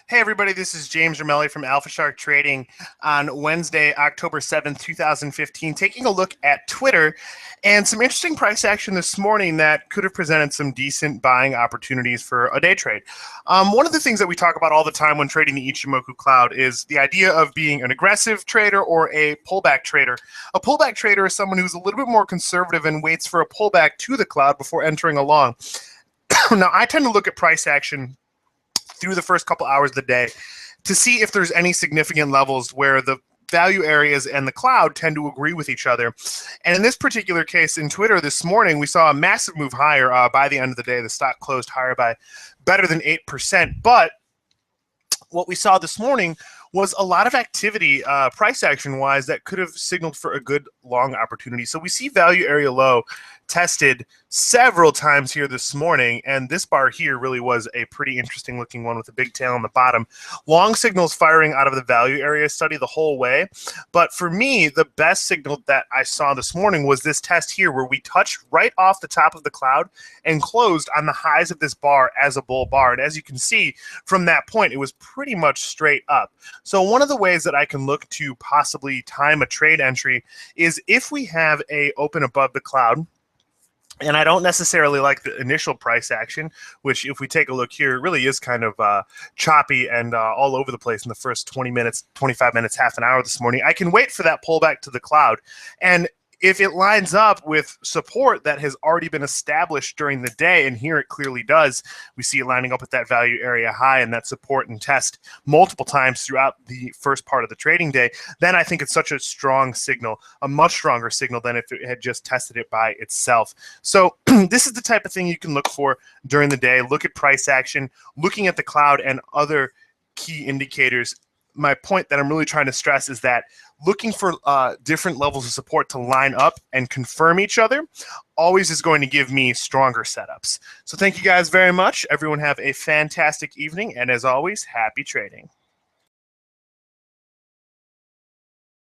Hey everybody, this is James Ramelli from Alpha Shark Trading on Wednesday, October 7th, 2015, taking a look at Twitter and some interesting price action this morning that could have presented some decent buying opportunities for a day trade. One of the things that we talk about all the time when trading the Ichimoku cloud is the idea of being an aggressive trader or a pullback trader. A pullback trader is someone who's a little bit more conservative and waits for a pullback to the cloud before entering along. Now, I tend to look at price action through the first couple hours of the day to see if there's any significant levels where the value areas and the cloud tend to agree with each other. And in this particular case, in Twitter this morning, we saw a massive move higher by the end of the day. The stock closed higher by better than 8%. But what we saw this morning was a lot of activity price action wise that could have signaled for a good long opportunity. So we see value area low tested several times here this morning, and this bar here really was a pretty interesting looking one with a big tail on the bottom. Long signals firing out of the value area study the whole way, but for me the best signal that I saw this morning was this test here where we touched right off the top of the cloud and closed on the highs of this bar as a bull bar. And as you can see from that point, it was pretty much straight up. So one of the ways that I can look to possibly time a trade entry is if we have a open above the cloud. And I don't necessarily like the initial price action, which if we take a look here, really is kind of choppy and all over the place in the first 20 minutes, 25 minutes, half an hour this morning. I can wait for that pullback to the cloud. And if it lines up with support that has already been established during the day, and here it clearly does, we see it lining up with that value area high and that support and test multiple times throughout the first part of the trading day, then I think it's such a strong signal, a much stronger signal than if it had just tested it by itself. So this is the type of thing you can look for during the day. Look at price action, looking at the cloud and other key indicators. My point that I'm really trying to stress is that looking for different levels of support to line up and confirm each other always is going to give me stronger setups. So thank you guys very much. Everyone have a fantastic evening, and as always, happy trading.